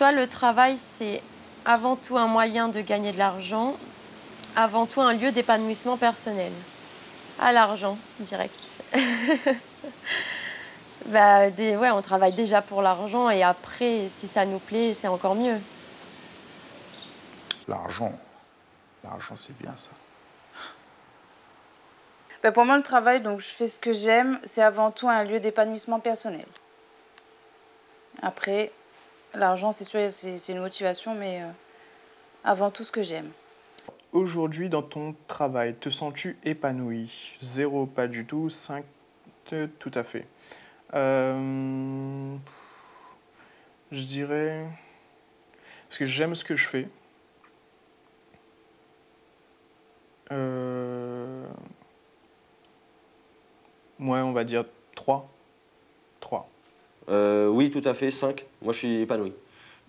toi, le travail, c'est avant tout un moyen de gagner de l'argent, avant tout un lieu d'épanouissement personnel. À l'argent, direct. Ouais, on travaille déjà pour l'argent et après, si ça nous plaît, c'est encore mieux. L'argent, c'est bien ça. Ben pour moi, le travail, donc je fais ce que j'aime, c'est avant tout un lieu d'épanouissement personnel. Après, l'argent, c'est sûr, c'est une motivation, mais avant tout ce que j'aime. Aujourd'hui, dans ton travail, te sens-tu épanoui? 0, pas du tout. 5, tout à fait. Je dirais... Parce que j'aime ce que je fais. Ouais, on va dire 3. 3. Oui, tout à fait, 5. Moi, je suis épanoui.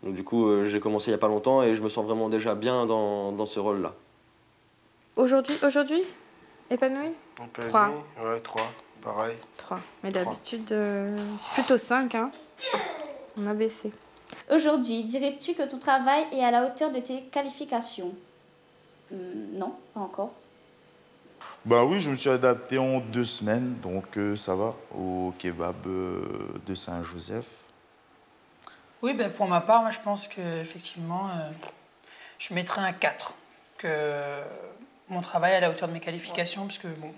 Donc du coup, j'ai commencé il n'y a pas longtemps et je me sens vraiment déjà bien dans ce rôle-là. Aujourd'hui, épanoui? 3. Ouais, 3, pareil. 3. Mais d'habitude, c'est plutôt 5, hein. On a baissé. Aujourd'hui, dirais-tu que ton travail est à la hauteur de tes qualifications? Non, pas encore. Bah oui, je me suis adapté en 2 semaines, donc ça va, au kebab de Saint-Joseph. Oui, ben pour ma part, moi, je pense qu'effectivement, je mettrais un 4. Que mon travail est à la hauteur de mes qualifications, parce que bon...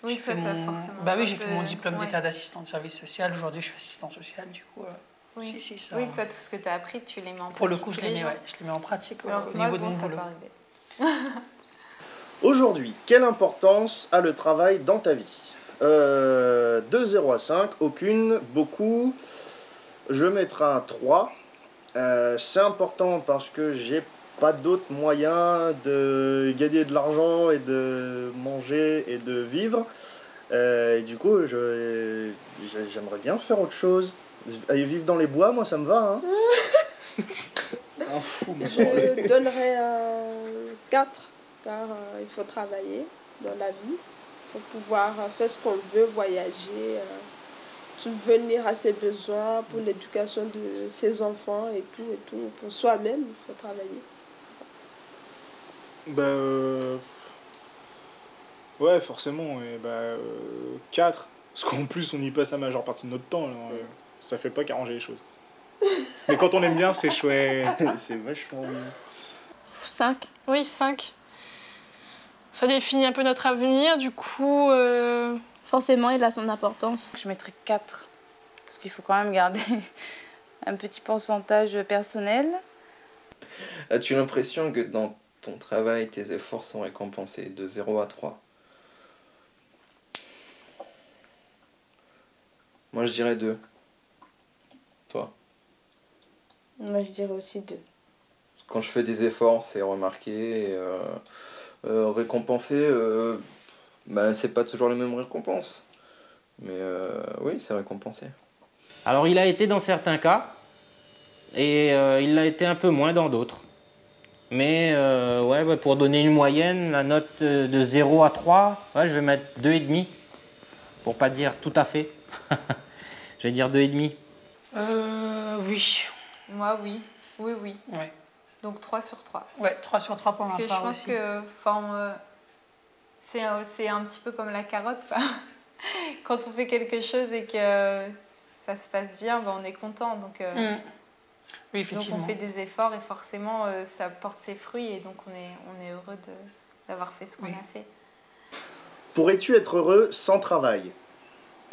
Oui, toi, t'as forcément... Bah oui, j'ai fait mon diplôme d'état d'assistant de service social. Aujourd'hui, je suis assistant social, du coup... Oui. Si, ça... Oui, toi, tout ce que tu as appris, tu les mets en pratique. Pour le coup, je les mets en pratique au niveau de mon boulot. Aujourd'hui, quelle importance a le travail dans ta vie? De 0 à 5, aucune, beaucoup. Je mettrai un 3. C'est important parce que j'ai pas d'autres moyens de gagner de l'argent et de manger et de vivre. Et du coup, j'aimerais bien faire autre chose. Aller vivre dans les bois, moi, ça me va. Hein. Je donnerais un 4, car il faut travailler dans la vie pour pouvoir faire ce qu'on veut, voyager, subvenir à ses besoins pour l'éducation de ses enfants et tout. Pour soi-même, il faut travailler. Ouais, forcément. 4. Parce qu'en plus, on y passe la majeure partie de notre temps. Alors, ça fait pas qu'arranger les choses. Mais quand on aime bien, c'est chouette. C'est vachement bien. 5. Oui, 5. Ça définit un peu notre avenir, du coup... Forcément, il a son importance. Je mettrais 4. Parce qu'il faut quand même garder un petit pourcentage personnel. As-tu l'impression que dans ton travail, tes efforts sont récompensés de 0 à 3? Moi, je dirais 2. Toi? Moi, je dirais aussi 2. Quand je fais des efforts, c'est remarqué. Récompensé, c'est pas toujours les mêmes récompenses. Mais oui, c'est récompensé. Alors, il a été dans certains cas, et il l'a été un peu moins dans d'autres. Mais pour donner une moyenne, la note de 0 à 3, je vais mettre 2,5. Pour pas dire tout à fait. Je vais dire 2,5. Oui. Moi, oui. Oui. Ouais. Donc 3 sur 3. Ouais, 3 sur 3 pour ma part aussi. Parce que je pense que c'est un petit peu comme la carotte, quoi. Quand on fait quelque chose et que ça se passe bien, on est content. Donc, oui, effectivement. Donc on fait des efforts et forcément ça porte ses fruits et donc on est heureux d'avoir fait ce qu'on a fait. Pourrais-tu être heureux sans travail?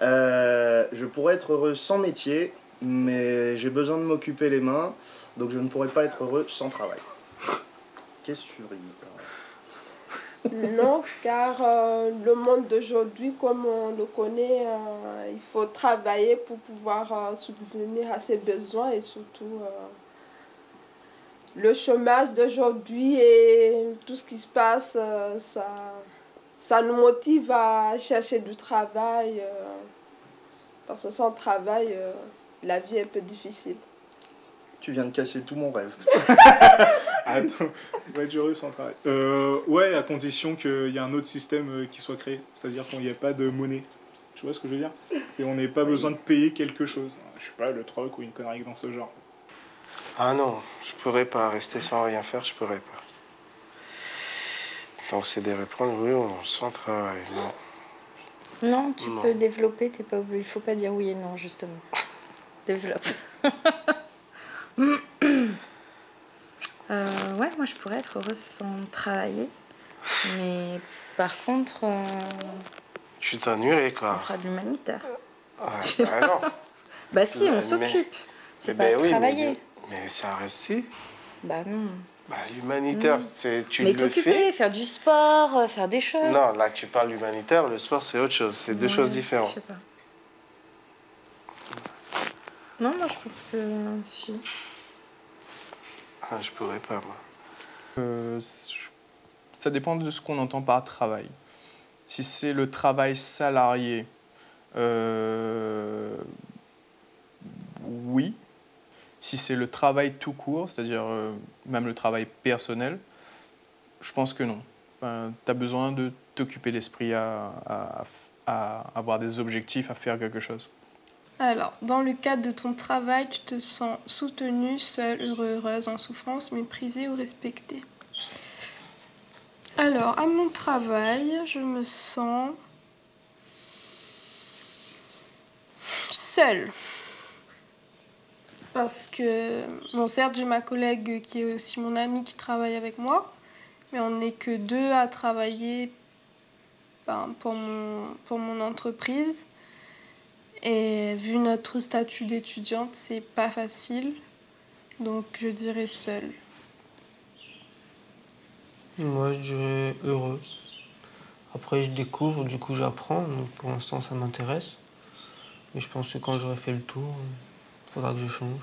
Je pourrais être heureux sans métier, mais j'ai besoin de m'occuper les mains, donc je ne pourrais pas être heureux sans travail. Qu'est-ce que tu ris? Non, car le monde d'aujourd'hui, comme on le connaît, il faut travailler pour pouvoir subvenir à ses besoins et surtout le chômage d'aujourd'hui et tout ce qui se passe, ça nous motive à chercher du travail parce que sans travail, la vie est un peu difficile. Tu viens de casser tout mon rêve. Attends, on va être heureux sans travail. Ouais, à condition qu'il y ait un autre système qui soit créé. C'est-à-dire qu'il n'y ait pas de monnaie. Tu vois ce que je veux dire? Et on n'ait pas besoin de payer quelque chose. Je sais pas, le troc ou une connerie dans ce genre. Ah non, je pourrais pas rester sans rien faire, je pourrais pas. Donc c'est de reprendre, oui ou non, sans travail, non. Non, tu Non. peux développer, t'es pas obligé. Il faut pas dire oui et non, justement. Développe. Ouais, moi je pourrais être heureuse sans travailler. Mais par contre, Tu t'ennuierais, on quoi. fera de l'humanitaire. Ah non. Bah si, on Mais- s'occupe. C'est Eh pas ben oui, travailler. mais ça reste si. Bah non. Bah, l'humanitaire, Mm. tu Mais le t'occuper, fais. faire du sport, faire des choses. Non, là tu parles l'humanitaire, le sport c'est autre chose, c'est deux Ouais, choses je différentes. sais pas. Non, moi je pense que si. Ah, je pourrais pas, moi. Ça dépend de ce qu'on entend par travail. Si c'est le travail salarié, oui. Si c'est le travail tout court, c'est-à-dire même le travail personnel, je pense que non. Enfin, tu as besoin de t'occuper l'esprit à avoir des objectifs, à faire quelque chose. Alors, dans le cadre de ton travail, tu te sens soutenue, seule, heureuse, en souffrance, méprisée ou respectée. Alors, à mon travail, je me sens seule. Parce que, bon, certes, j'ai ma collègue qui est aussi mon amie qui travaille avec moi, mais on n'est que deux à travailler pour mon entreprise. Et vu notre statut d'étudiante, c'est pas facile. Donc, je dirais seule. Moi, je dirais heureux. Après, je découvre, du coup, j'apprends. Donc, pour l'instant, ça m'intéresse. Mais je pense que quand j'aurai fait le tour, il faudra que je change.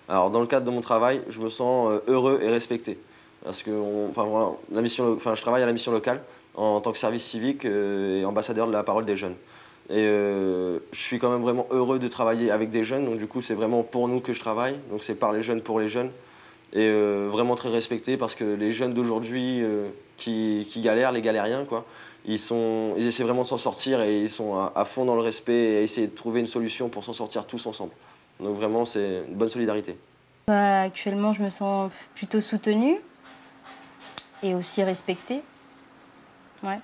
Alors, dans le cadre de mon travail, je me sens heureux et respecté. Parce que voilà, je travaille à la mission locale en tant que service civique et ambassadeur de la parole des jeunes. Et je suis quand même vraiment heureux de travailler avec des jeunes. Donc, du coup, c'est vraiment pour nous que je travaille. Donc, c'est par les jeunes pour les jeunes. Et vraiment très respecté parce que les jeunes d'aujourd'hui qui galèrent, les galériens, quoi, ils essaient vraiment de s'en sortir et ils sont à fond dans le respect et à essayer de trouver une solution pour s'en sortir tous ensemble. Donc vraiment, c'est une bonne solidarité. Actuellement, je me sens plutôt soutenue et aussi respectée. Ouais.